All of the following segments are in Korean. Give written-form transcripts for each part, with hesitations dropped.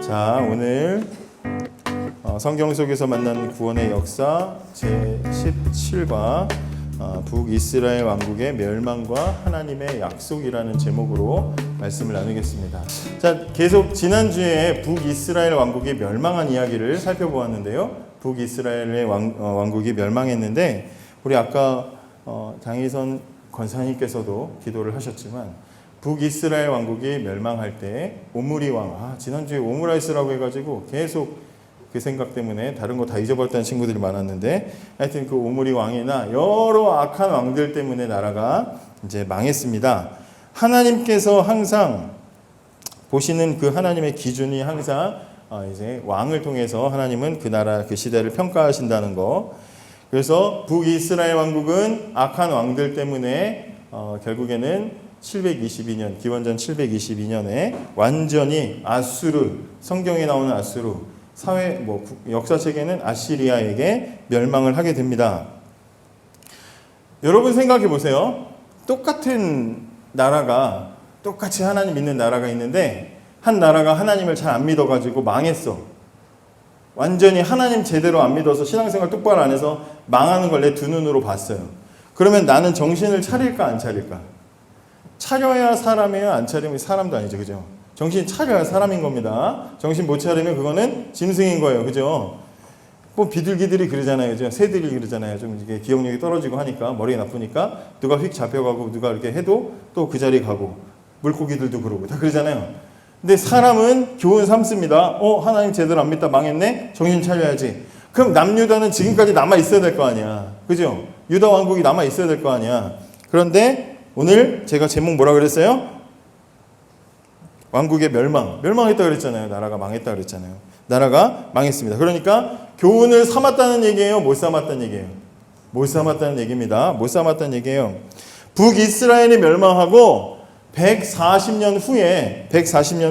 자, 오늘 성경 속에서 만난 구원의 역사 제17과 북이스라엘 왕국의 멸망과 하나님의 약속이라는 제목으로 말씀을 나누겠습니다. 자, 계속 지난주에 북이스라엘 왕국이 멸망한 이야기를 살펴보았는데요. 북이스라엘의 왕국이 멸망했는데 우리 아까 장희선 권사님께서도 기도를 하셨지만 북이스라엘 왕국이 멸망할 때 오므리 왕, 지난주에 오므라이스라고 해가지고 계속 그 생각 때문에 다른 거 다 잊어버렸다는 친구들이 많았는데, 하여튼 그 오므리 왕이나 여러 악한 왕들 때문에 나라가 이제 망했습니다. 하나님께서 항상 보시는 그 하나님의 기준이 항상 이제 왕을 통해서 하나님은 그 나라 그 시대를 평가하신다는 거. 그래서 북이스라엘 왕국은 악한 왕들 때문에 결국에는 722년, 기원전 722년에 완전히 아수르, 성경에 나오는 아수르, 역사책에는 아시리아에게 멸망을 하게 됩니다. 여러분 생각해 보세요. 똑같은 나라가, 똑같이 하나님 믿는 나라가 있는데 한 나라가 하나님을 잘 안 믿어가지고 망했어. 완전히 하나님 제대로 안 믿어서 신앙생활 똑바로 안 해서 망하는 걸 내 두 눈으로 봤어요. 그러면 나는 정신을 차릴까 안 차릴까? 차려야 사람이에요? 안 차리면 사람도 아니죠. 그죠? 정신 차려야 사람인 겁니다. 정신 못 차리면 그거는 짐승인 거예요. 그죠? 뭐 비둘기들이 그러잖아요. 그죠? 새들이 그러잖아요. 좀 이게 기억력이 떨어지고 하니까, 머리가 나쁘니까 누가 휙 잡혀가고 누가 이렇게 해도 또 그 자리 가고, 물고기들도 그러고 다 그러잖아요. 근데 사람은 교훈 삼습니다. 하나님 제대로 안 믿다 망했네? 정신 차려야지. 그럼 남유다는 지금까지 남아 있어야 될 거 아니야. 그죠? 유다 왕국이 남아 있어야 될 거 아니야. 그런데 오늘 제가 제목 뭐라 그랬어요? 왕국의 멸망했다 그랬잖아요. 나라가 망했다 그랬잖아요. 나라가 망했습니다. 그러니까 교훈을 삼았다는 얘기예요? 못 삼았다는 얘기예요? 못 삼았다는 얘기입니다. 못 삼았다는 얘기예요. 북이스라엘이 멸망하고 140년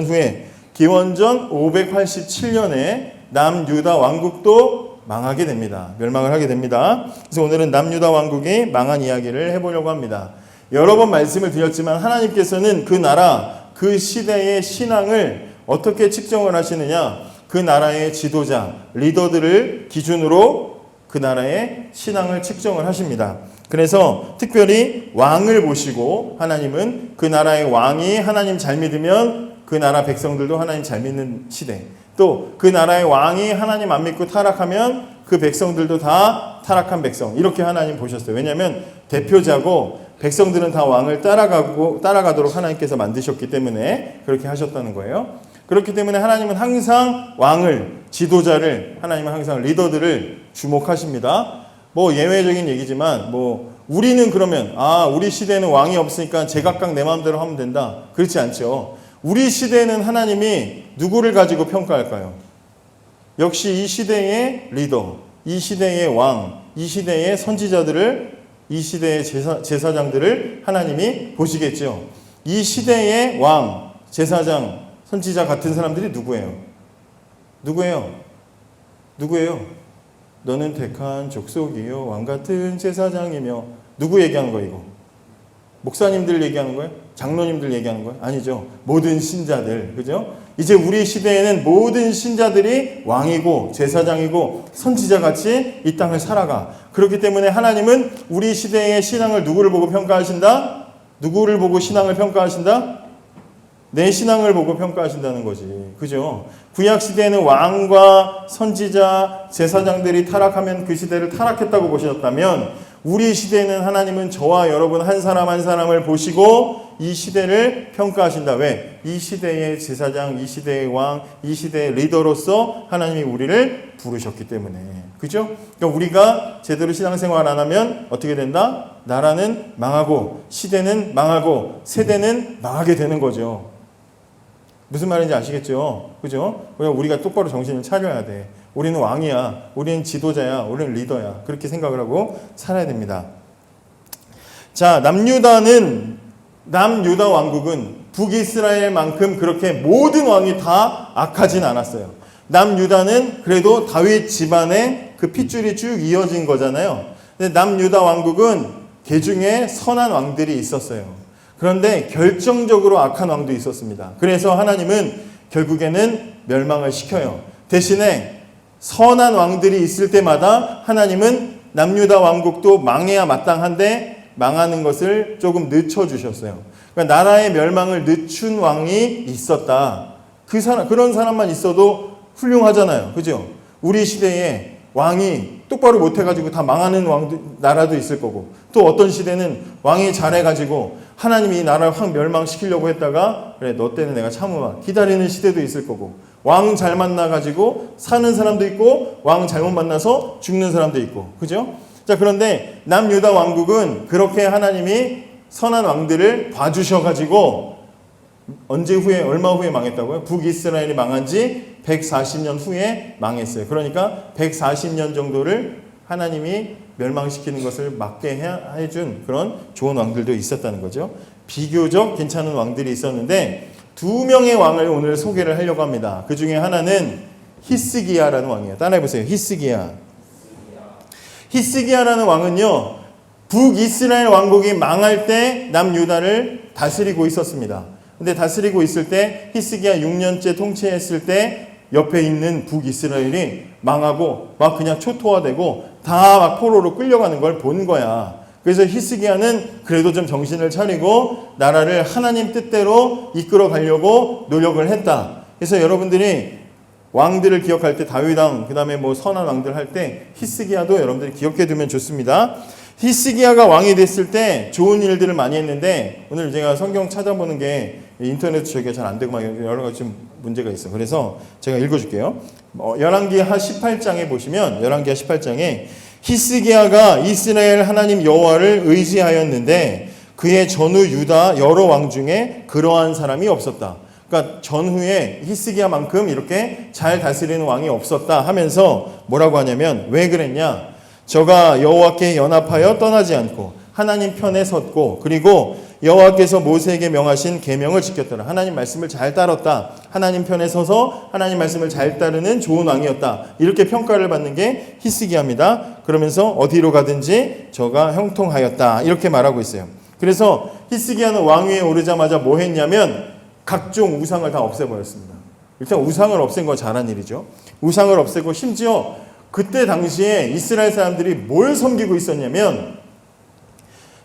후에 기원전 587년에 남유다 왕국도 망하게 됩니다. 멸망을 하게 됩니다. 그래서 오늘은 남유다 왕국이 망한 이야기를 해보려고 합니다. 여러 번 말씀을 드렸지만 하나님께서는 그 나라, 그 시대의 신앙을 어떻게 측정을 하시느냐? 그 나라의 지도자, 리더들을 기준으로 그 나라의 신앙을 측정을 하십니다. 그래서 특별히 왕을 보시고 하나님은 그 나라의 왕이 하나님 잘 믿으면 그 나라 백성들도 하나님 잘 믿는 시대, 또 그 나라의 왕이 하나님 안 믿고 타락하면 그 백성들도 다 타락한 백성, 이렇게 하나님 보셨어요. 왜냐하면 대표자고 백성들은 다 왕을 따라가도록 하나님께서 만드셨기 때문에 그렇게 하셨다는 거예요. 그렇기 때문에 하나님은 항상 왕을, 지도자를, 하나님은 항상 리더들을 주목하십니다. 뭐 예외적인 얘기지만 우리는 그러면 우리 시대에는 왕이 없으니까 제각각 내 마음대로 하면 된다. 그렇지 않죠. 우리 시대에는 하나님이 누구를 가지고 평가할까요? 역시 이 시대의 리더, 이 시대의 왕, 이 시대의 선지자들을, 이 시대의 제사장들을 하나님이 보시겠죠. 이 시대의 왕, 제사장, 선지자 같은 사람들이 누구예요? 너는 택한 족속이요 왕 같은 제사장이며. 누구 얘기하는 거예요, 이거? 목사님들 얘기하는 거예요? 장로님들 얘기하는 거예요? 아니죠. 모든 신자들. 그죠? 이제 우리 시대에는 모든 신자들이 왕이고 제사장이고 선지자같이 이 땅을 살아가. 그렇기 때문에 하나님은 우리 시대의 신앙을 누구를 보고 평가하신다? 누구를 보고 신앙을 평가하신다? 내 신앙을 보고 평가하신다는 거지. 그죠? 구약 시대에는 왕과 선지자, 제사장들이 타락하면 그 시대를 타락했다고 보셨다면 우리 시대에는 하나님은 저와 여러분 한 사람 한 사람을 보시고 이 시대를 평가하신다. 왜? 이 시대의 제사장, 이 시대의 왕, 이 시대의 리더로서 하나님이 우리를 부르셨기 때문에. 그죠? 그러니까 우리가 제대로 신앙생활 안 하면 어떻게 된다? 나라는 망하고 시대는 망하고 세대는 망하게 되는 거죠. 무슨 말인지 아시겠죠? 그죠? 우리가 똑바로 정신을 차려야 돼. 우리는 왕이야. 우리는 지도자야. 우리는 리더야. 그렇게 생각을 하고 살아야 됩니다. 자, 남유다 왕국은 북이스라엘만큼 그렇게 모든 왕이 다 악하진 않았어요. 남유다는 그래도 다윗 집안의 그 핏줄이 쭉 이어진 거잖아요. 근데 남유다 왕국은 개중에 선한 왕들이 있었어요. 그런데 결정적으로 악한 왕도 있었습니다. 그래서 하나님은 결국에는 멸망을 시켜요. 대신에 선한 왕들이 있을 때마다 하나님은 남유다 왕국도 망해야 마땅한데 망하는 것을 조금 늦춰주셨어요. 그러니까 나라의 멸망을 늦춘 왕이 있었다. 그런 사람만 있어도 훌륭하잖아요. 그죠? 우리 시대에 왕이 똑바로 못해가지고 다 망하는 나라도 있을 거고, 또 어떤 시대는 왕이 잘해가지고 하나님이 이 나라를 확 멸망시키려고 했다가 그래 너 때는 내가 참으마 기다리는 시대도 있을 거고, 왕 잘 만나가지고 사는 사람도 있고 왕 잘못 만나서 죽는 사람도 있고, 그죠? 자, 그런데 남유다 왕국은 그렇게 하나님이 선한 왕들을 봐주셔가지고 얼마 후에 망했다고요? 북이스라엘이 망한 지 140년 후에 망했어요. 그러니까 140년 정도를 하나님이 멸망시키는 것을 막게 해준 그런 좋은 왕들도 있었다는 거죠. 비교적 괜찮은 왕들이 있었는데 두 명의 왕을 오늘 소개를 하려고 합니다. 그 중에 하나는 히스기야라는 왕이에요. 따라해보세요. 히스기야. 히스기야라는 왕은요, 북이스라엘 왕국이 망할 때 남유다를 다스리고 있었습니다. 근데 다스리고 있을 때 히스기야 6년째 통치했을 때 옆에 있는 북이스라엘이 망하고 막 그냥 초토화되고 다 막 포로로 끌려가는 걸 본 거야. 그래서 히스기야는 그래도 좀 정신을 차리고 나라를 하나님 뜻대로 이끌어 가려고 노력을 했다. 그래서 여러분들이 왕들을 기억할 때 다윗왕, 그 다음에 뭐 선한 왕들 할 때 히스기야도 여러분들이 기억해 두면 좋습니다. 히스기야가 왕이 됐을 때 좋은 일들을 많이 했는데, 오늘 제가 성경 찾아보는 게 인터넷 저기가 잘 안 되고 막 여러 가지 좀 문제가 있어. 그래서 제가 읽어줄게요. 열왕기하 18장에 보시면, 열왕기하 18장에 히스기야가 이스라엘 하나님 여호와를 의지하였는데 그의 전후 유다 여러 왕 중에 그러한 사람이 없었다. 그러니까 전후에 히스기야만큼 이렇게 잘 다스리는 왕이 없었다 하면서 뭐라고 하냐면, 왜 그랬냐? 저가 여호와께 연합하여 떠나지 않고 하나님 편에 섰고, 그리고 여호와께서 모세에게 명하신 계명을 지켰더라. 하나님 말씀을 잘 따랐다. 하나님 편에 서서 하나님 말씀을 잘 따르는 좋은 왕이었다. 이렇게 평가를 받는 게 히스기야입니다. 그러면서 어디로 가든지 저가 형통하였다. 이렇게 말하고 있어요. 그래서 히스기야는 왕위에 오르자마자 뭐 했냐면 각종 우상을 다 없애버렸습니다. 일단 우상을 없앤 건 잘한 일이죠. 우상을 없애고 심지어 그때 당시에 이스라엘 사람들이 뭘 섬기고 있었냐면,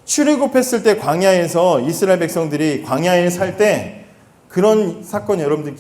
출애굽했을 때 광야에서 이스라엘 백성들이 광야에 살 때 그런 사건 여러분들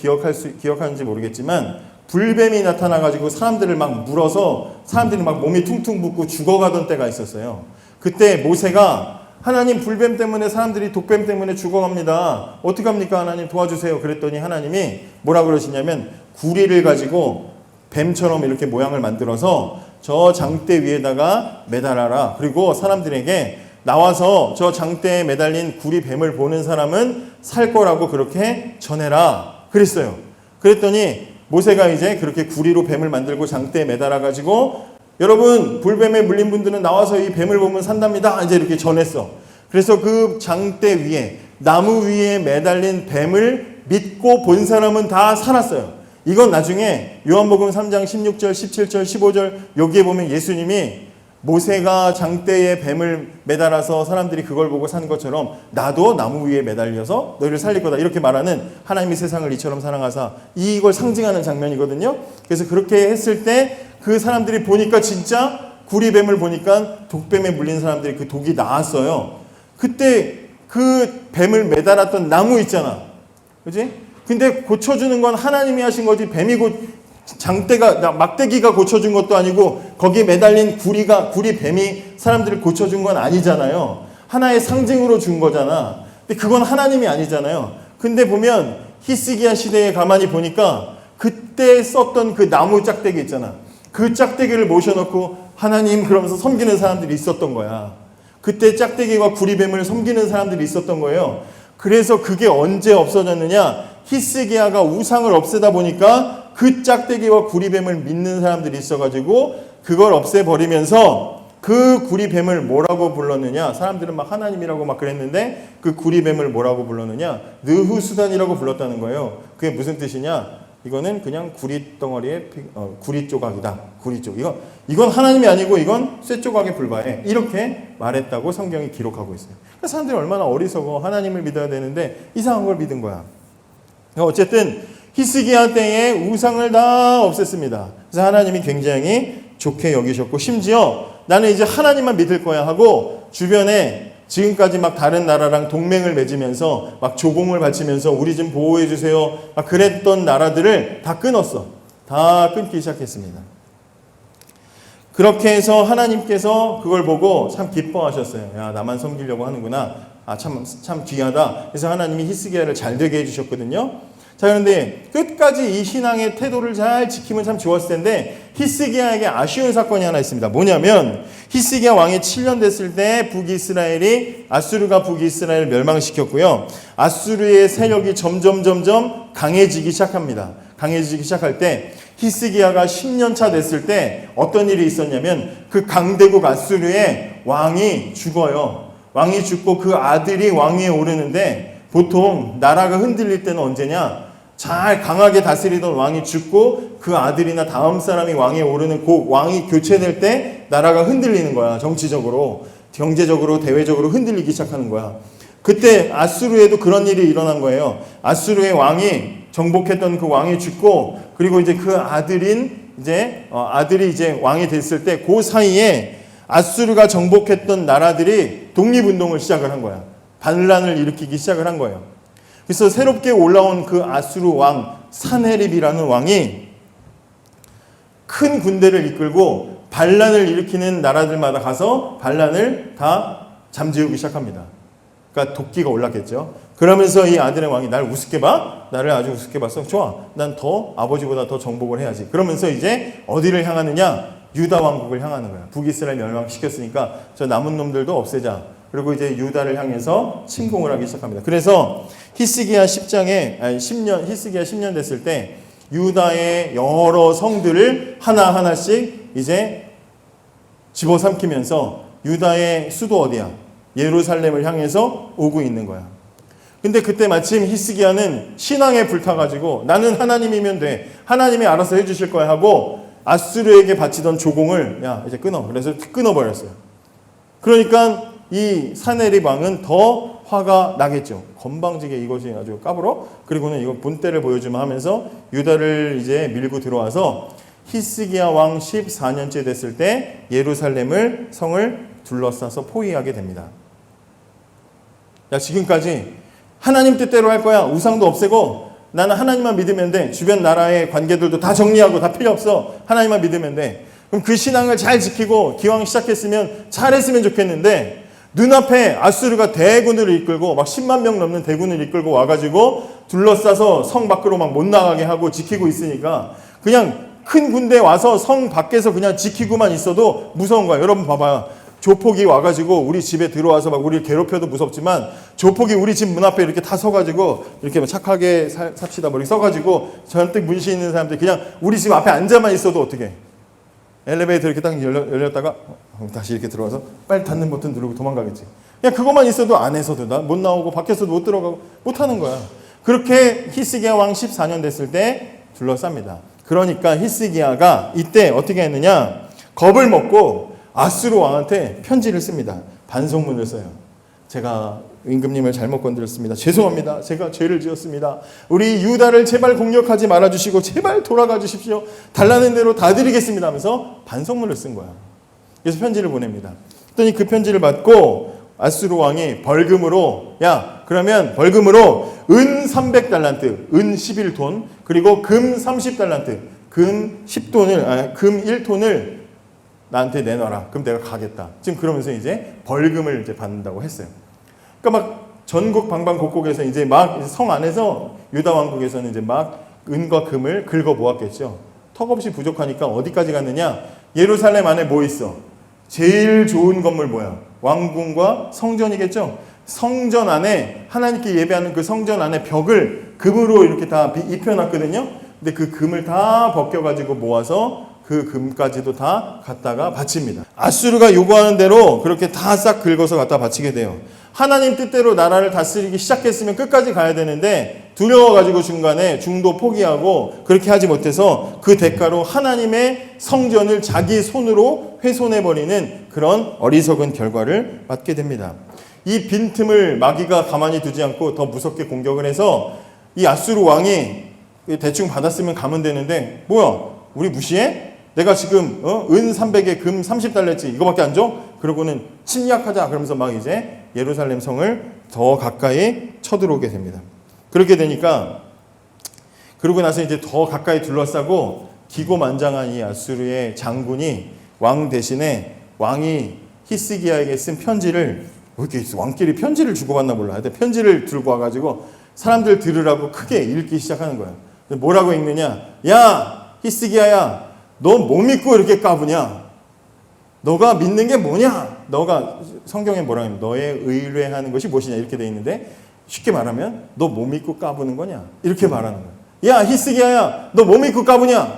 기억하는지 모르겠지만, 불뱀이 나타나가지고 사람들을 막 물어서 사람들이 막 몸이 퉁퉁 붓고 죽어가던 때가 있었어요. 그때 모세가 하나님 불뱀 때문에 사람들이 독뱀 때문에 죽어갑니다. 어떡합니까? 하나님 도와주세요. 그랬더니 하나님이 뭐라 그러시냐면, 구리를 가지고 뱀처럼 이렇게 모양을 만들어서 저 장대 위에다가 매달아라. 그리고 사람들에게 나와서 저 장대에 매달린 구리 뱀을 보는 사람은 살 거라고 그렇게 전해라. 그랬어요. 그랬더니 모세가 이제 그렇게 구리로 뱀을 만들고 장대에 매달아가지고, 여러분 불뱀에 물린 분들은 나와서 이 뱀을 보면 산답니다. 이제 이렇게 전했어. 그래서 그 장대 위에, 나무 위에 매달린 뱀을 믿고 본 사람은 다 살았어요. 이건 나중에 요한복음 3장 16절, 17절, 15절 여기에 보면 예수님이 모세가 장대에 뱀을 매달아서 사람들이 그걸 보고 산 것처럼 나도 나무 위에 매달려서 너희를 살릴 거다, 이렇게 말하는 하나님이 세상을 이처럼 사랑하사, 이걸 상징하는 장면이거든요. 그래서 그렇게 했을 때 그 사람들이 보니까 진짜 구리뱀을 보니까 독뱀에 물린 사람들이 그 독이 나았어요. 그때 그 뱀을 매달았던 나무 있잖아, 그지? 근데 고쳐주는 건 하나님이 하신 거지, 뱀이 장대가, 막대기가 고쳐준 것도 아니고 거기에 매달린 구리 뱀이 사람들을 고쳐준 건 아니잖아요. 하나의 상징으로 준 거잖아. 근데 그건 하나님이 아니잖아요. 근데 보면 히스기야 시대에 가만히 보니까 그때 썼던 그 나무 짝대기 있잖아. 그 짝대기를 모셔놓고 하나님 그러면서 섬기는 사람들이 있었던 거야. 그때 짝대기와 구리뱀을 섬기는 사람들이 있었던 거예요. 그래서 그게 언제 없어졌느냐? 히스기야가 우상을 없애다 보니까 그 짝대기와 구리뱀을 믿는 사람들이 있어가지고 그걸 없애버리면서 그 구리뱀을 뭐라고 불렀느냐? 사람들은 막 하나님이라고 막 그랬는데 그 구리뱀을 뭐라고 불렀느냐? 느후수단이라고 불렀다는 거예요. 그게 무슨 뜻이냐? 이거는 그냥 구리 덩어리의 구리 조각이다. 구리 쪽. 이건 하나님이 아니고 이건 쇠 조각에 불과해. 이렇게 말했다고 성경이 기록하고 있어요. 그러니까 사람들이 얼마나 어리석어. 하나님을 믿어야 되는데 이상한 걸 믿은 거야. 어쨌든 히스기야 때에 우상을 다 없앴습니다. 그래서 하나님이 굉장히 좋게 여기셨고, 심지어 나는 이제 하나님만 믿을 거야 하고 주변에 지금까지 막 다른 나라랑 동맹을 맺으면서 막 조공을 바치면서 우리 좀 보호해 주세요 막 그랬던 나라들을 다 끊었어. 다 끊기 시작했습니다. 그렇게 해서 하나님께서 그걸 보고 참 기뻐하셨어요. 야, 나만 섬기려고 하는구나. 아, 참 귀하다. 그래서 하나님이 히스기야를 잘 되게 해주셨거든요. 자, 그런데 끝까지 이 신앙의 태도를 잘 지키면 참 좋았을 텐데 히스기야에게 아쉬운 사건이 하나 있습니다. 뭐냐면 히스기야 왕이 7년 됐을 때 북이스라엘이 아수르가 북이스라엘을 멸망시켰고요. 아수르의 세력이 점점 강해지기 시작합니다. 강해지기 시작할 때 히스기야가 10년 차 됐을 때 어떤 일이 있었냐면 그 강대국 아수르의 왕이 죽어요. 왕이 죽고 그 아들이 왕위에 오르는데 보통 나라가 흔들릴 때는 언제냐? 잘 강하게 다스리던 왕이 죽고 그 아들이나 다음 사람이 왕위에 오르는 그 왕이 교체될 때 나라가 흔들리는 거야. 정치적으로, 경제적으로, 대외적으로 흔들리기 시작하는 거야. 그때 아수르에도 그런 일이 일어난 거예요. 아수르의 왕이 정복했던 그 왕이 죽고 그리고 이제 그 아들이 이제 왕이 됐을 때 그 사이에 아수르가 정복했던 나라들이 독립운동을 시작을 한 거야. 반란을 일으키기 시작을 한 거예요. 그래서 새롭게 올라온 그 아수르 왕 사네립이라는 왕이 큰 군대를 이끌고 반란을 일으키는 나라들마다 가서 반란을 다 잠재우기 시작합니다. 그러니까 도끼가 올랐겠죠. 그러면서 이 아들의 왕이 날 우습게 봐? 나를 아주 우습게 봤어? 좋아. 난 더 아버지보다 더 정복을 해야지. 그러면서 이제 어디를 향하느냐? 유다 왕국을 향하는 거야. 북이스라엘 멸망시켰으니까 저 남은 놈들도 없애자. 그리고 이제 유다를 향해서 침공을 하기 시작합니다. 그래서 히스기야 10년 됐을 때 유다의 여러 성들을 하나하나씩 이제 집어삼키면서 유다의 수도 어디야? 예루살렘을 향해서 오고 있는 거야. 근데 그때 마침 히스기야는 신앙에 불타가지고 나는 하나님이면 돼. 하나님이 알아서 해주실 거야 하고 아수르에게 바치던 조공을 야 이제 끊어. 그래서 끊어버렸어요. 그러니까 이 사네립 왕은 더 화가 나겠죠. 건방지게 이것이 아주 까불어? 그리고는 이거 본때를 보여주면 하면서 유다를 이제 밀고 들어와서 히스기야 왕 14년째 됐을 때 예루살렘을 성을 둘러싸서 포위하게 됩니다. 야 지금까지 하나님 뜻대로 할 거야. 우상도 없애고 나는 하나님만 믿으면 돼. 주변 나라의 관계들도 다 정리하고 다 필요 없어. 하나님만 믿으면 돼. 그럼 그 신앙을 잘 지키고 기왕 시작했으면 잘했으면 좋겠는데 눈앞에 아수르가 대군을 이끌고 막 10만 명 넘는 대군을 이끌고 와가지고 둘러싸서 성 밖으로 막 못 나가게 하고 지키고 있으니까 그냥 큰 군대 와서 성 밖에서 그냥 지키고만 있어도 무서운 거야. 여러분 봐봐요. 조폭이 와가지고 우리 집에 들어와서 막 우리를 괴롭혀도 무섭지만 조폭이 우리 집 문 앞에 이렇게 다 서가지고 이렇게 착하게 삽시다 뭐 이렇게 써가지고 잔뜩 문신 있는 사람들 그냥 우리 집 앞에 앉아만 있어도 어떻게 엘리베이터 이렇게 딱 열렸다가 다시 이렇게 들어와서 빨리 닫는 버튼 누르고 도망가겠지. 그냥 그것만 있어도 안에서도 못 나오고 밖에서도 못 들어가고 못 하는 거야. 그렇게 히스기야 왕 14년 됐을 때 둘러쌉니다. 그러니까 히스기야가 이때 어떻게 했느냐? 겁을 먹고 아수르 왕한테 편지를 씁니다. 반성문을 써요. 제가 임금님을 잘못 건드렸습니다. 죄송합니다. 제가 죄를 지었습니다. 우리 유다를 제발 공격하지 말아주시고 제발 돌아가 주십시오. 달라는 대로 다 드리겠습니다 하면서 반성문을 쓴 거야. 그래서 편지를 보냅니다. 그랬더니 그 편지를 받고 아수르 왕이 벌금으로 그러면 벌금으로 은 300달란트, 은 11톤 그리고 금 30달란트, 금 10톤을 금 1톤을 나한테 내놔라. 그럼 내가 가겠다. 지금 그러면서 이제 벌금을 이제 받는다고 했어요. 그러니까 막 전국 방방곡곡에서 이제 막 성 안에서 유다 왕국에서는 이제 막 은과 금을 긁어 모았겠죠. 턱없이 부족하니까 어디까지 갔느냐? 예루살렘 안에 뭐 있어? 제일 좋은 건물 뭐야? 왕궁과 성전이겠죠. 성전 안에 하나님께 예배하는 그 성전 안에 벽을 금으로 이렇게 다 입혀놨거든요. 근데 그 금을 다 벗겨가지고 모아서 그 금까지도 다 갖다가 바칩니다. 아수르가 요구하는 대로 그렇게 다 싹 긁어서 갖다 바치게 돼요. 하나님 뜻대로 나라를 다스리기 시작했으면 끝까지 가야 되는데 두려워가지고 중간에 중도 포기하고 그렇게 하지 못해서 그 대가로 하나님의 성전을 자기 손으로 훼손해버리는 그런 어리석은 결과를 맞게 됩니다. 이 빈틈을 마귀가 가만히 두지 않고 더 무섭게 공격을 해서 이 아수르 왕이 대충 받았으면 가면 되는데 뭐야 우리 무시해? 내가 지금 은 300에 금 30달러지 이거밖에 안 줘? 그러고는 침략하자 그러면서 막 이제 예루살렘 성을 더 가까이 쳐들어오게 됩니다. 그렇게 되니까 그러고 나서 이제 더 가까이 둘러싸고 기고만장한 이 아수르의 장군이 왕 대신에 왕이 히스기야에게 쓴 편지를 이렇게 왕끼리 편지를 주고받나 몰라. 하여튼 편지를 들고 와가지고 사람들 들으라고 크게 읽기 시작하는 거예요. 뭐라고 읽느냐? 야 히스기야야, 너 뭐 믿고 이렇게 까부냐? 너가 믿는 게 뭐냐? 너가 성경에 뭐라고 하냐면 너의 의뢰하는 것이 무엇이냐 이렇게 돼 있는데 쉽게 말하면 너 뭐 믿고 까부는 거냐? 이렇게 말하는 거예요. 야 히스기야야, 너 뭐 믿고 까부냐?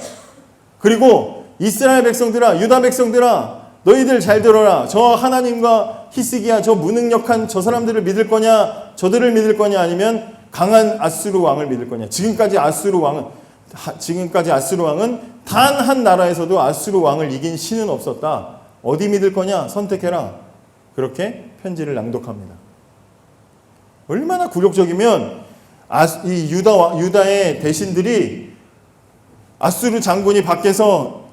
그리고 이스라엘 백성들아, 유다 백성들아, 너희들 잘 들어라. 저 하나님과 히스기야 저 무능력한 저 사람들을 믿을 거냐? 저들을 믿을 거냐? 아니면 강한 아수르 왕을 믿을 거냐? 지금까지 아수르 왕은 단 한 나라에서도 아수르 왕을 이긴 신은 없었다. 어디 믿을 거냐? 선택해라. 그렇게 편지를 낭독합니다. 얼마나 굴욕적이면 이 유다의 대신들이 아수르 장군이 밖에서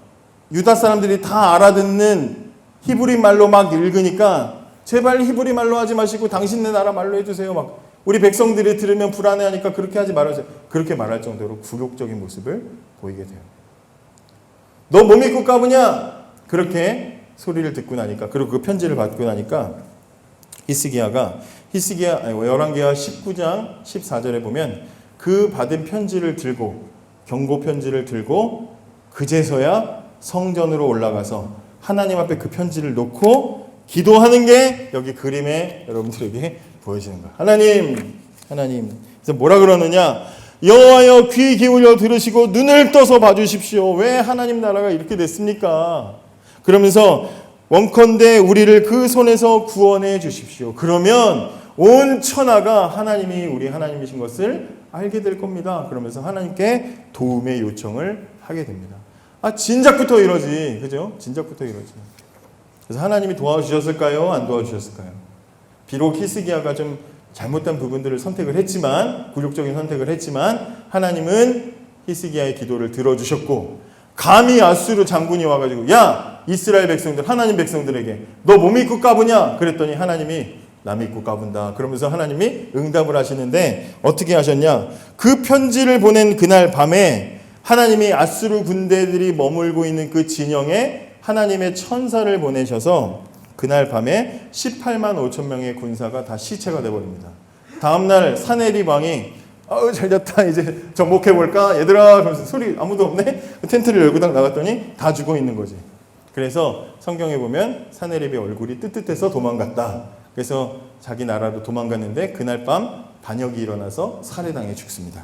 유다 사람들이 다 알아듣는 히브리 말로 막 읽으니까 제발 히브리 말로 하지 마시고 당신네 나라 말로 해주세요. 막 우리 백성들이 들으면 불안해하니까 그렇게 하지 말아주세요. 그렇게 말할 정도로 굴욕적인 모습을 보이게 돼요. 너 뭐 믿고 까부냐? 그렇게 소리를 듣고 나니까, 그리고 그 편지를 받고 나니까 열왕기하 19장 14절에 보면 그 받은 편지를 들고, 경고 편지를 들고 그제서야 성전으로 올라가서 하나님 앞에 그 편지를 놓고 기도하는 게 여기 그림에 여러분들에게 보여지는 거예요. 하나님. 그래서 뭐라 그러느냐? 여호와여 귀 기울여 들으시고 눈을 떠서 봐주십시오. 왜 하나님 나라가 이렇게 됐습니까? 그러면서 원컨대 우리를 그 손에서 구원해 주십시오. 그러면 온 천하가 하나님이 우리 하나님이신 것을 알게 될 겁니다. 그러면서 하나님께 도움의 요청을 하게 됩니다. 진작부터 이러지. 그죠? 진작부터 이러지. 그래서 하나님이 도와주셨을까요? 안 도와주셨을까요? 비록 히스기야가 좀 잘못된 부분들을 선택을 했지만, 굴욕적인 선택을 했지만 하나님은 히스기야의 기도를 들어주셨고, 감히 아수르 장군이 와가지고 야 이스라엘 백성들, 하나님 백성들에게 너 뭐 믿고 까부냐? 그랬더니 하나님이 나 믿고 까분다. 그러면서 하나님이 응답을 하시는데 어떻게 하셨냐? 그 편지를 보낸 그날 밤에 하나님이 아수르 군대들이 머물고 있는 그 진영에 하나님의 천사를 보내셔서 그날 밤에 18만 5천 명의 군사가 다 시체가 되어버립니다. 다음날 사네립 왕이 잘 잤다, 이제 정복해볼까? 얘들아, 그러면서 소리 아무도 없네? 텐트를 열고 딱 나갔더니 다 죽어 있는 거지. 그래서 성경에 보면 사네립의 얼굴이 뜨뜻해서 도망갔다. 그래서 자기 나라로 도망갔는데 그날 밤 반역이 일어나서 살해당해 죽습니다.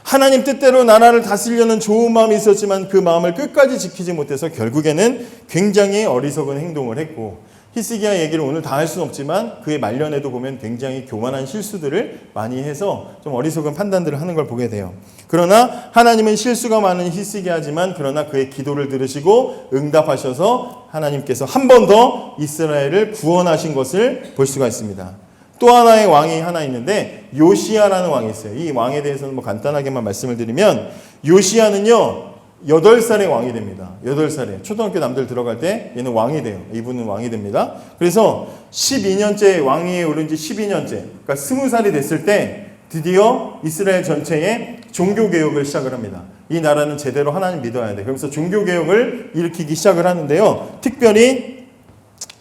하나님 뜻대로 나라를 다스리려는 좋은 마음이 있었지만 그 마음을 끝까지 지키지 못해서 결국에는 굉장히 어리석은 행동을 했고, 히스기야 얘기를 오늘 다 할 수는 없지만 그의 말년에도 보면 굉장히 교만한 실수들을 많이 해서 좀 어리석은 판단들을 하는 걸 보게 돼요. 그러나 하나님은 실수가 많은 히스기야지만 그러나 그의 기도를 들으시고 응답하셔서 하나님께서 한 번 더 이스라엘을 구원하신 것을 볼 수가 있습니다. 또 하나의 왕이 하나 있는데 요시야라는 왕이 있어요. 이 왕에 대해서는 뭐 간단하게만 말씀을 드리면, 요시야는요 8살의 왕이 됩니다. 8살에 초등학교 남들 들어갈 때 얘는 왕이 돼요. 이분은 왕이 됩니다. 그래서 12년째 왕위에 오른 지 12년째, 그러니까 20살이 됐을 때 드디어 이스라엘 전체에 종교개혁을 시작을 합니다. 이 나라는 제대로 하나님 믿어야 돼. 그러면서 종교개혁을 일으키기 시작을 하는데요, 특별히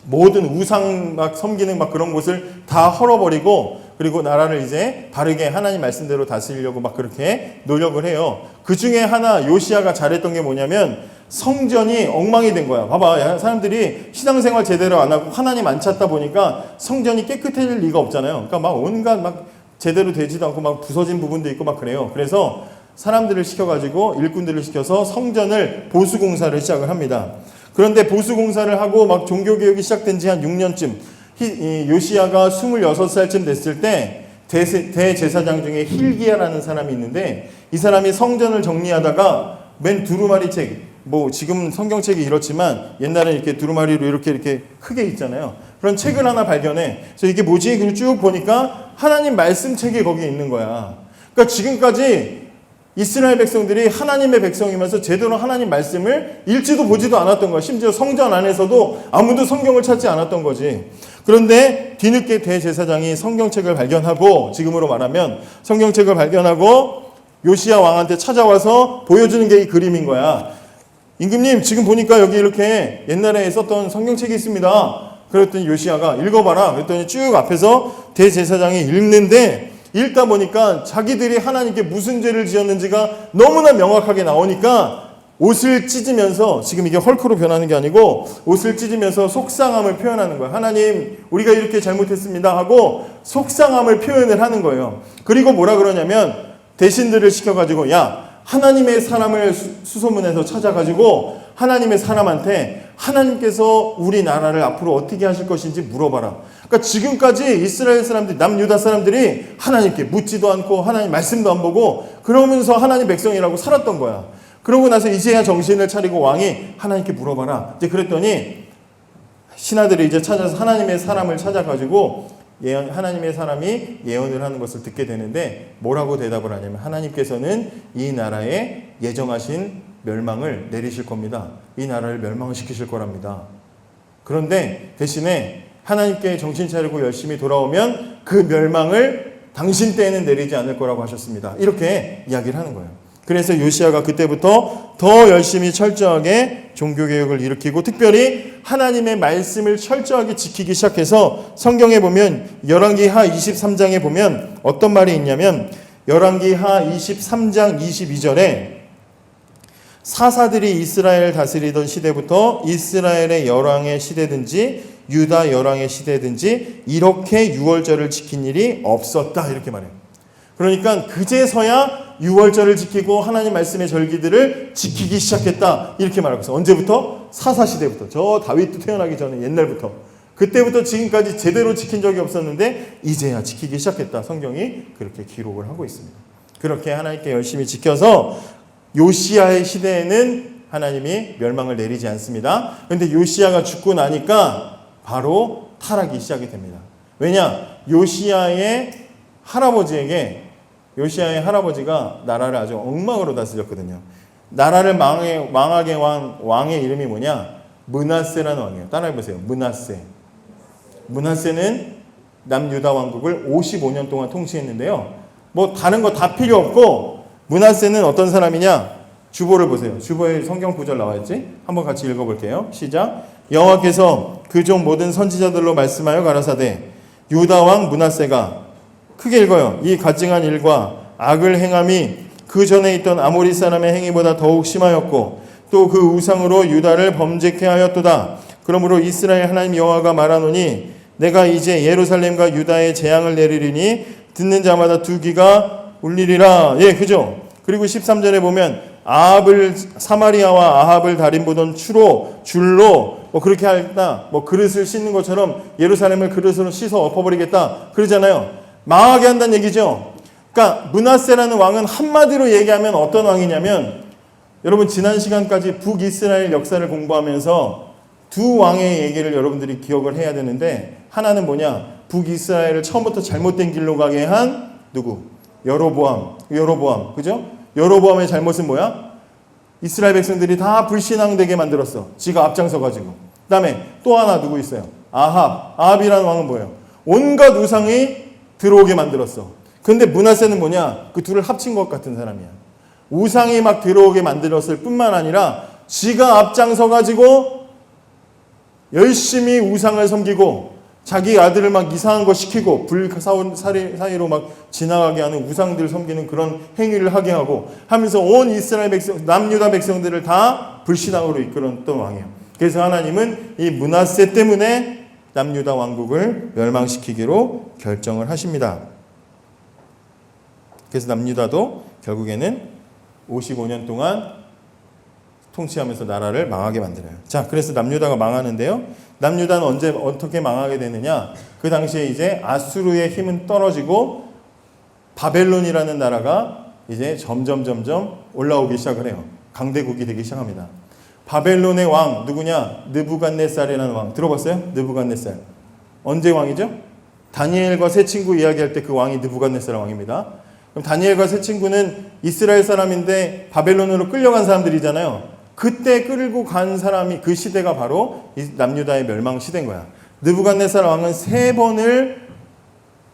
모든 우상 막 섬기는 막 그런 곳을 다 헐어버리고, 그리고 나라를 이제 바르게 하나님 말씀대로 다스리려고 막 그렇게 노력을 해요. 그 중에 하나 요시야가 잘했던 게 뭐냐면 성전이 엉망이 된 거야. 봐봐, 사람들이 신앙생활 제대로 안 하고 하나님 안 찾다 보니까 성전이 깨끗해질 리가 없잖아요. 그러니까 막 온갖 막 제대로 되지도 않고 막 부서진 부분도 있고 막 그래요. 그래서 사람들을 시켜가지고 일꾼들을 시켜서 성전을 보수공사를 시작을 합니다. 그런데 보수공사를 하고 막 종교개혁이 시작된 지 한 6년쯤, 요시야가 26살쯤 됐을 때 대제사장 중에 힐기야라는 사람이 있는데, 이 사람이 성전을 정리하다가 맨 두루마리 책, 뭐 지금 성경책이 이렇지만 옛날에 이렇게 두루마리로 이렇게 크게 있잖아요. 그런 책을 하나 발견해. 그래서 이게 뭐지? 그걸 쭉 보니까 하나님 말씀 책이 거기에 있는 거야. 그러니까 지금까지 이스라엘 백성들이 하나님의 백성이면서 제대로 하나님 말씀을 읽지도 보지도 않았던 거야. 심지어 성전 안에서도 아무도 성경을 찾지 않았던 거지. 그런데 뒤늦게 대제사장이 성경책을 발견하고, 지금으로 말하면 성경책을 발견하고 요시야 왕한테 찾아와서 보여주는 게 이 그림인 거야. 임금님, 지금 보니까 여기 이렇게 옛날에 썼던 성경책이 있습니다. 그랬더니 요시야가 읽어봐라. 그랬더니 쭉 앞에서 대제사장이 읽는데, 읽다 보니까 자기들이 하나님께 무슨 죄를 지었는지가 너무나 명확하게 나오니까 옷을 찢으면서, 지금 이게 헐크로 변하는 게 아니고 옷을 찢으면서 속상함을 표현하는 거예요. 하나님, 우리가 이렇게 잘못했습니다 하고 속상함을 표현을 하는 거예요. 그리고 뭐라 그러냐면, 대신들을 시켜가지고, 야, 하나님의 사람을 수소문해서 찾아가지고 하나님의 사람한테 하나님께서 우리나라를 앞으로 어떻게 하실 것인지 물어봐라. 그러니까 지금까지 이스라엘 사람들이, 남유다 사람들이 하나님께 묻지도 않고 하나님 말씀도 안 보고 그러면서 하나님 백성이라고 살았던 거야. 그러고 나서 이제야 정신을 차리고 왕이 하나님께 물어봐라. 이제 그랬더니 신하들이 이제 찾아서 하나님의 사람을 찾아가지고 하나님의 사람이 예언을 하는 것을 듣게 되는데, 뭐라고 대답을 하냐면, 하나님께서는 이 나라에 예정하신 멸망을 내리실 겁니다. 이 나라를 멸망시키실 거랍니다. 그런데 대신에 하나님께 정신 차리고 열심히 돌아오면 그 멸망을 당신 때에는 내리지 않을 거라고 하셨습니다. 이렇게 이야기를 하는 거예요. 그래서 요시야가 그때부터 더 열심히 철저하게 종교개혁을 일으키고, 특별히 하나님의 말씀을 철저하게 지키기 시작해서, 성경에 보면 열왕기하 23장에 보면 어떤 말이 있냐면, 열왕기하 23장 22절에 사사들이 이스라엘을 다스리던 시대부터 이스라엘의 열왕의 시대든지 유다 열왕의 시대든지 이렇게 유월절을 지킨 일이 없었다, 이렇게 말해요. 그러니까 그제서야 유월절을 지키고 하나님 말씀의 절기들을 지키기 시작했다, 이렇게 말하고 있어요. 언제부터? 사사시대부터. 저 다윗도 태어나기 전에 옛날부터. 그때부터 지금까지 제대로 지킨 적이 없었는데 이제야 지키기 시작했다, 성경이 그렇게 기록을 하고 있습니다. 그렇게 하나님께 열심히 지켜서 요시야의 시대에는 하나님이 멸망을 내리지 않습니다. 그런데 요시야가 죽고 나니까 바로 타락이 시작이 됩니다. 왜냐? 요시야의 할아버지가 나라를 아주 엉망으로 다스렸거든요. 나라를 망하게 왕의 이름이 뭐냐? 므낫세라는 왕이에요. 따라해보세요. 므낫세는 남유다 왕국을 55년 동안 통치했는데요. 뭐 다른 거 다 필요 없고, 므낫세는 어떤 사람이냐? 주보를 보세요. 주보에 성경 구절 나와있지? 한번 같이 읽어볼게요. 시작. 여호와께서 그 종 모든 선지자들로 말씀하여 가라사대, 유다 왕 므낫세가, 크게 읽어요. 이 가증한 일과 악을 행함이 그 전에 있던 아모리 사람의 행위보다 더욱 심하였고, 또 그 우상으로 유다를 범죄케 하였도다. 그러므로 이스라엘 하나님 여호와가 말하노니, 내가 이제 예루살렘과 유다에 재앙을 내리리니 듣는 자마다 두 귀가 울리리라. 예, 그죠? 그리고 13절에 보면 사마리아와 아합을 달인보던 줄로 뭐 그렇게 하겠다, 뭐 그릇을 씻는 것처럼 예루살렘을 그릇으로 씻어 엎어버리겠다, 그러잖아요. 망하게 한다는 얘기죠. 그러니까 므낫세라는 왕은 한마디로 얘기하면 어떤 왕이냐면, 여러분 지난 시간까지 북이스라엘 역사를 공부하면서 두 왕의 얘기를 여러분들이 기억을 해야 되는데, 하나는 뭐냐? 북이스라엘을 처음부터 잘못된 길로 가게 한 누구? 여로보암, 그죠? 여로보암의 잘못은 뭐야? 이스라엘 백성들이 다 불신앙되게 만들었어. 지가 앞장서가지고. 그 다음에 또 하나 누구 있어요? 아합이라는 왕은 뭐예요? 온갖 우상이 들어오게 만들었어. 근데 므낫세는 뭐냐? 그 둘을 합친 것 같은 사람이야. 우상이 막 들어오게 만들었을 뿐만 아니라 지가 앞장서가지고 열심히 우상을 섬기고, 자기 아들을 막 이상한 거 시키고 불 사이로 막 지나가게 하는, 우상들 섬기는 그런 행위를 하게 하고 하면서 온 이스라엘 백성, 남유다 백성들을 다 불신앙으로 이끌었던 왕이에요. 그래서 하나님은 이 므낫세 때문에 남유다 왕국을 멸망시키기로 결정을 하십니다. 그래서 남유다도 결국에는 55년 동안 통치하면서 나라를 망하게 만들어요. 자, 그래서 남유다가 망하는데요. 남유다는 어떻게 망하게 되느냐? 그 당시에 이제 아수르의 힘은 떨어지고 바벨론이라는 나라가 이제 점점 올라오기 시작을 해요. 강대국이 되기 시작합니다. 바벨론의 왕 누구냐? 느부갓네살이라는 왕 들어봤어요? 느부갓네살. 언제 왕이죠? 다니엘과 세 친구 이야기할 때 그 왕이 느부갓네살 왕입니다. 그럼 다니엘과 세 친구는 이스라엘 사람인데 바벨론으로 끌려간 사람들이잖아요. 그때 끌고 간 사람이 그 시대가 바로 이 남유다의 멸망 시대인 거야. 느부갓네살 왕은 3번을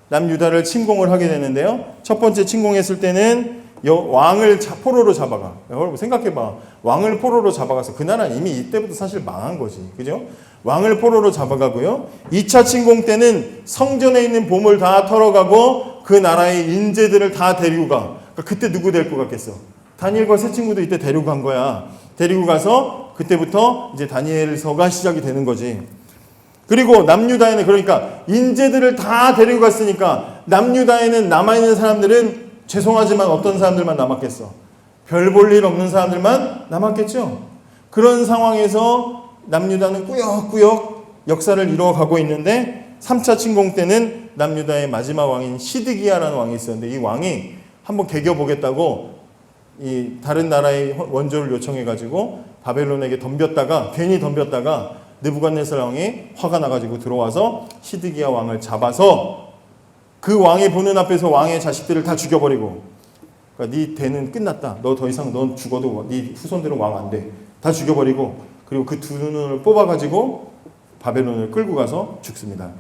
남유다를 침공을 하게 되는데요. 첫 번째 침공했을 때는 왕을 포로로 잡아가. 여러분 생각해봐. 왕을 포로로 잡아가서 그 나라는 이미 이때부터 사실 망한 거지. 그죠? 왕을 포로로 잡아가고요. 2차 침공 때는 성전에 있는 보물 다 털어가고 그 나라의 인재들을 다 데리고 가. 그러니까 그때 누구 데리고 갔겠어? 다니엘과 세 친구도 이때 데리고 간 거야. 데리고 가서 그때부터 이제 다니엘서가 시작이 되는 거지. 그리고 남유다에는 그러니까 인재들을 다 데리고 갔으니까 남유다에는 남아있는 사람들은 죄송하지만 어떤 사람들만 남았겠어? 별 볼 일 없는 사람들만 남았겠죠? 그런 상황에서 남유다는 꾸역꾸역 역사를 이루어가고 있는데 3차 침공 때는 남유다의 마지막 왕인 시드기야라는 왕이 있었는데 이 왕이 한번 개겨보겠다고 이 다른 나라의 원조를 요청해가지고 바벨론에게 괜히 덤볐다가 느부갓네살 왕이 화가 나가지고 들어와서 시드기야 왕을 잡아서 그 왕이 보는 앞에서 왕의 자식들을 다 죽여버리고, 그러니까 네 대는 끝났다. 너 더 이상 넌 죽어도 네 후손들은 왕 안 돼. 다 죽여버리고 그리고 그 두 눈을 뽑아가지고 바벨론을 끌고 가서 죽습니다.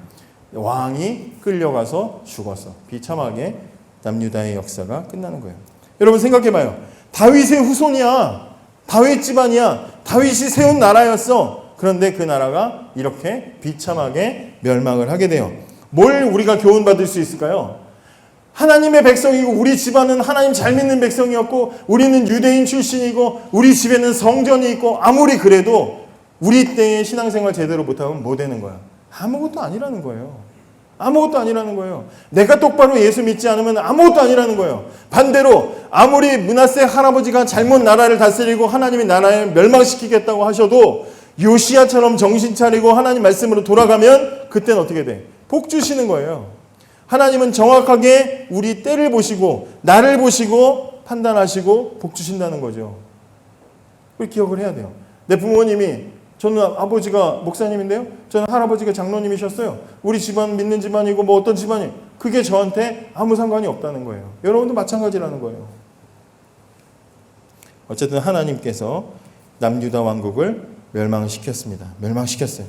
왕이 끌려가서 죽었어. 비참하게 남유다의 역사가 끝나는 거예요. 여러분 생각해봐요. 다윗의 후손이야. 다윗 집안이야. 다윗이 세운 나라였어. 그런데 그 나라가 이렇게 비참하게 멸망을 하게 돼요. 뭘 우리가 교훈받을 수 있을까요? 하나님의 백성이고 우리 집안은 하나님 잘 믿는 백성이었고 우리는 유대인 출신이고 우리 집에는 성전이 있고 아무리 그래도 우리 때의 신앙생활 제대로 못하면 뭐 되는 거야? 아무것도 아니라는 거예요. 아무것도 아니라는 거예요. 내가 똑바로 예수 믿지 않으면 아무것도 아니라는 거예요. 반대로 아무리 므낫세 할아버지가 잘못 나라를 다스리고 하나님이 나라를 멸망시키겠다고 하셔도 요시야처럼 정신 차리고 하나님 말씀으로 돌아가면 그때는 어떻게 돼? 복 주시는 거예요. 하나님은 정확하게 우리 때를 보시고 나를 보시고 판단하시고 복 주신다는 거죠. 그걸 기억을 해야 돼요. 내 부모님이, 저는 아버지가 목사님인데요. 저는 할아버지가 장로님이셨어요. 우리 집안 믿는 집안이고 뭐 어떤 집안이, 그게 저한테 아무 상관이 없다는 거예요. 여러분도 마찬가지라는 거예요. 어쨌든 하나님께서 남유다 왕국을 멸망시켰습니다. 멸망시켰어요.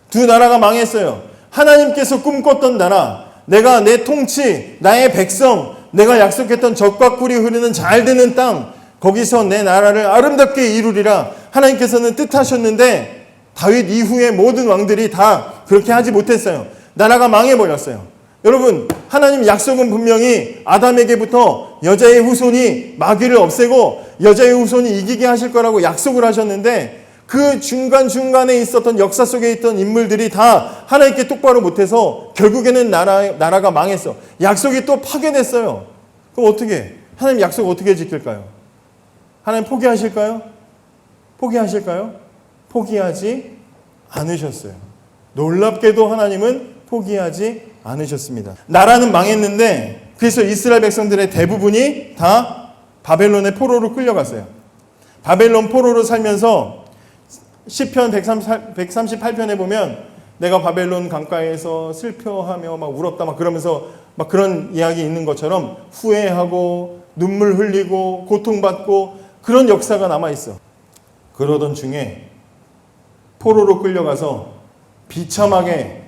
두 나라가 망했어요. 하나님께서 꿈꿨던 나라, 내가 내 통치, 나의 백성, 내가 약속했던 젖과 꿀이 흐르는 잘 되는 땅, 거기서 내 나라를 아름답게 이루리라 하나님께서는 뜻하셨는데 다윗 이후의 모든 왕들이 다 그렇게 하지 못했어요. 나라가 망해버렸어요. 여러분, 하나님 약속은 분명히 아담에게부터 여자의 후손이 마귀를 없애고 여자의 후손이 이기게 하실 거라고 약속을 하셨는데 그 중간중간에 있었던 역사 속에 있던 인물들이 다 하나님께 똑바로 못해서 결국에는 나라가 망했어. 약속이 또 파괴됐어요. 그럼 어떻게? 하나님 약속 어떻게 지킬까요? 하나님 포기하실까요? 포기하실까요? 포기하지 않으셨어요. 놀랍게도 하나님은 포기하지 않으셨습니다. 나라는 망했는데 그래서 이스라엘 백성들의 대부분이 다 바벨론의 포로로 끌려갔어요. 바벨론 포로로 살면서 시편 138편에 보면 내가 바벨론 강가에서 슬퍼하며 막 울었다 막 그러면서 막 그런 이야기 있는 것처럼 후회하고 눈물 흘리고 고통받고 그런 역사가 남아있어. 그러던 중에 포로로 끌려가서 비참하게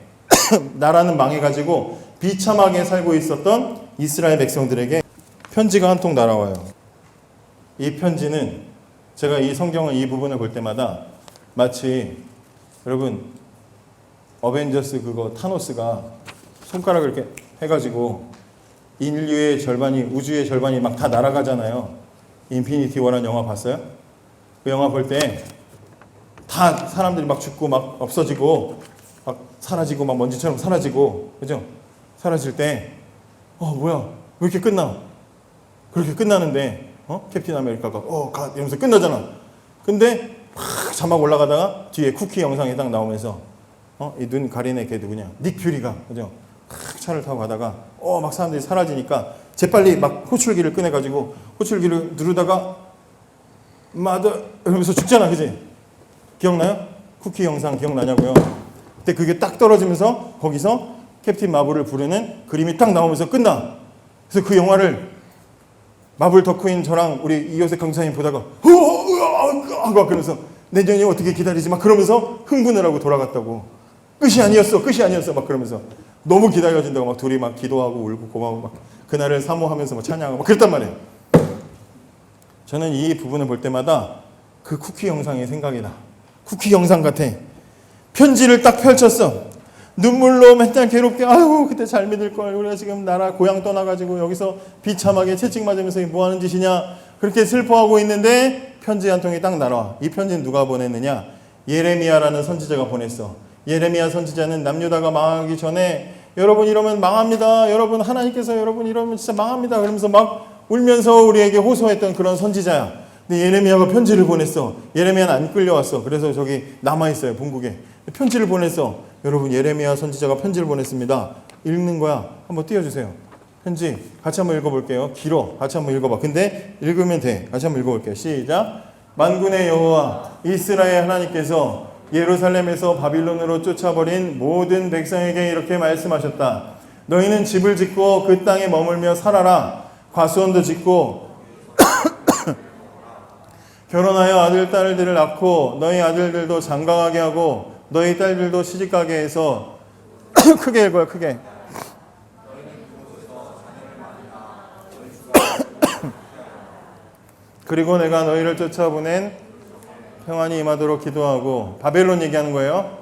나라는 망해가지고 비참하게 살고 있었던 이스라엘 백성들에게 편지가 한 통 날아와요. 이 편지는 제가 이 성경을 이 부분을 볼 때마다 마치 여러분 어벤져스 그거 타노스가 손가락을 이렇게 해가지고 인류의 절반이 우주의 절반이 막 다 날아가잖아요. 인피니티 워라는 영화 봤어요? 그 영화 볼 때 다 사람들이 막 죽고 막 없어지고 막 사라지고 막 먼지처럼 사라지고 그죠? 사라질 때 뭐야 왜 이렇게 끝나? 그렇게 끝나는데 캡틴 아메리카가 가 이러면서 끝나잖아. 근데 막 자막 올라가다가 뒤에 쿠키 영상이 딱 나오면서 이 눈 가리네 걔 누구냐? 닉 퓨리가 그죠? 차를 타고 가다가 막 사람들이 사라지니까 재빨리 막 호출기를 꺼내가지고 호출기를 누르다가 마더 이러면서 죽잖아, 그지? 기억나요? 쿠키 영상 기억나냐고요? 근데 그게 딱 떨어지면서 거기서 캡틴 마블을 부르는 그림이 딱 나오면서 끝나. 그래서 그 영화를 마블 덕후인 저랑 우리 이효색 강사님 보다가 하고 그러면서 내년이 어떻게 기다리지 막 그러면서 흥분을 하고 돌아갔다고. 끝이 아니었어 막 그러면서 너무 기다려진다고 막 둘이 막 기도하고 울고 고마워 막 그날을 사모하면서 막 찬양하고 막 그랬단 말이에요. 저는 이 부분을 볼 때마다 그 쿠키 영상이 생각이 나. 쿠키 영상 같아. 편지를 딱 펼쳤어. 눈물로 맨날 괴롭게 아유 그때 잘 믿을 걸 우리가 지금 나라 고향 떠나가지고 여기서 비참하게 채찍 맞으면서 뭐 하는 짓이냐 그렇게 슬퍼하고 있는데 편지 한 통이 딱 날아와. 이 편지는 누가 보냈느냐? 예레미야라는 선지자가 보냈어. 예레미야 선지자는 남유다가 망하기 전에 여러분 이러면 망합니다. 여러분 하나님께서 여러분 이러면 진짜 망합니다. 그러면서 막 울면서 우리에게 호소했던 그런 선지자야. 근데 예레미야가 편지를 보냈어. 예레미야는 안 끌려왔어. 그래서 저기 남아있어요. 본국에. 편지를 보냈어. 여러분 예레미야 선지자가 편지를 보냈습니다. 읽는 거야. 한번 띄워주세요. 편지 같이 한번 읽어볼게요. 길어. 같이 한번 읽어봐. 근데 읽으면 돼. 같이 한번 읽어볼게요. 시작. 만군의 여호와 이스라엘 하나님께서 예루살렘에서 바빌론으로 쫓아버린 모든 백성에게 이렇게 말씀하셨다. 너희는 집을 짓고 그 땅에 머물며 살아라. 과수원도 짓고 결혼하여 아들 딸들을 낳고 너희 아들들도 장가가게 하고 너희 딸들도 시집가게 해서 크게 읽어요. 크게. 그리고 내가 너희를 쫓아보낸 평안이 임하도록 기도하고 바벨론 얘기하는 거예요.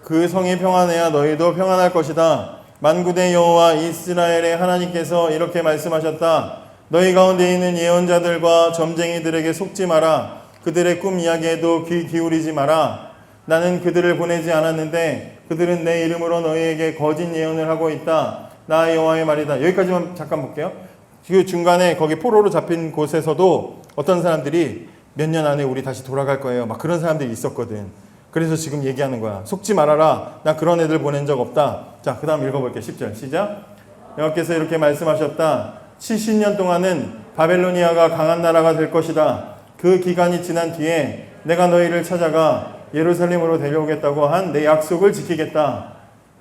그 성이 평안해야 너희도 평안할 것이다. 만군의 여호와 이스라엘의 하나님께서 이렇게 말씀하셨다. 너희 가운데 있는 예언자들과 점쟁이들에게 속지 마라. 그들의 꿈 이야기에도 귀 기울이지 마라. 나는 그들을 보내지 않았는데 그들은 내 이름으로 너희에게 거짓 예언을 하고 있다. 나 여호와의 말이다. 여기까지만 잠깐 볼게요. 그 중간에 거기 포로로 잡힌 곳에서도 어떤 사람들이 몇 년 안에 우리 다시 돌아갈 거예요. 막 그런 사람들이 있었거든. 그래서 지금 얘기하는 거야. 속지 말아라. 나 그런 애들 보낸 적 없다. 자, 그 다음 읽어볼게요. 10절 시작. 여호와께서 이렇게 말씀하셨다. 70년 동안은 바벨로니아가 강한 나라가 될 것이다. 그 기간이 지난 뒤에 내가 너희를 찾아가 예루살렘으로 데려오겠다고 한 내 약속을 지키겠다.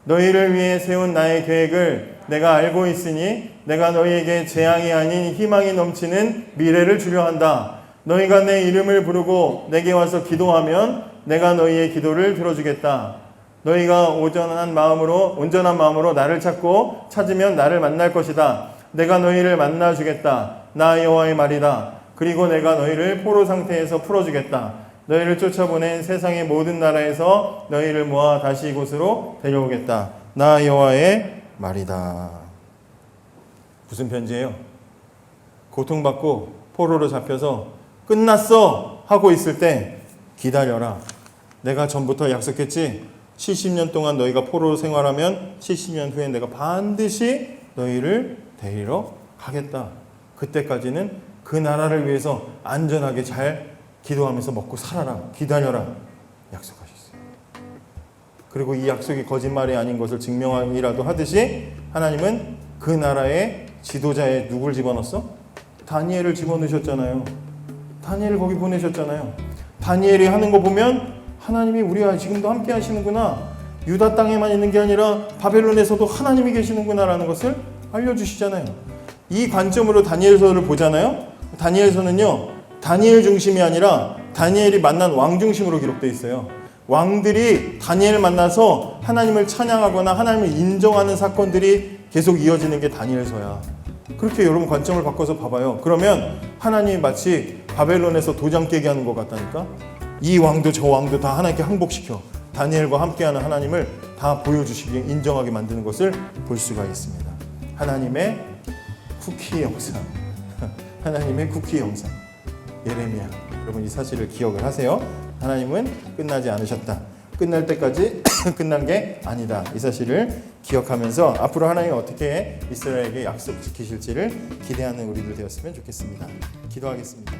너희를 위해 세운 나의 계획을 내가 알고 있으니 내가 너희에게 재앙이 아닌 희망이 넘치는 미래를 주려 한다. 너희가 내 이름을 부르고 내게 와서 기도하면 내가 너희의 기도를 들어주겠다. 너희가 온전한 마음으로 나를 찾고 찾으면 나를 만날 것이다. 내가 너희를 만나주겠다. 나 여호와의 말이다. 그리고 내가 너희를 포로 상태에서 풀어주겠다. 너희를 쫓아보낸 세상의 모든 나라에서 너희를 모아 다시 이곳으로 데려오겠다. 나 여호와의 말이다. 무슨 편지예요? 고통받고 포로로 잡혀서 끝났어 하고 있을 때 기다려라. 내가 전부터 약속했지. 70년 동안 너희가 포로 생활하면 70년 후에 내가 반드시 너희를 데리러 가겠다. 그때까지는 그 나라를 위해서 안전하게 잘 기도하면서 먹고 살아라. 기다려라. 약속하셨어요. 그리고 이 약속이 거짓말이 아닌 것을 증명이라도 하듯이 하나님은 그 나라의 지도자에 누굴 집어넣었어? 다니엘을 집어넣으셨잖아요. 다니엘을 거기 보내셨잖아요. 다니엘이 하는 거 보면 하나님이 우리와 지금도 함께 하시는구나. 유다 땅에만 있는 게 아니라 바벨론에서도 하나님이 계시는구나라는 것을 알려주시잖아요. 이 관점으로 다니엘서를 보잖아요. 다니엘서는요, 다니엘 중심이 아니라 다니엘이 만난 왕 중심으로 기록되어 있어요. 왕들이 다니엘을 만나서 하나님을 찬양하거나 하나님을 인정하는 사건들이 계속 이어지는 게 다니엘서야. 그렇게 여러분 관점을 바꿔서 봐봐요. 그러면 하나님이 마치 바벨론에서 도장 깨게 하는 것 같다니까. 이 왕도 저 왕도 다 하나님께 항복시켜 다니엘과 함께하는 하나님을 다 보여주시게 인정하게 만드는 것을 볼 수가 있습니다. 하나님의 쿠키 영상. 하나님의 쿠키 영상. 예레미야. 여러분 이 사실을 기억을 하세요. 하나님은 끝나지 않으셨다. 끝날 때까지 끝난 게 아니다. 이 사실을 기억하면서 앞으로 하나님이 어떻게 이스라엘에게 약속 지키실지를 기대하는 우리들 되었으면 좋겠습니다. 기도하겠습니다.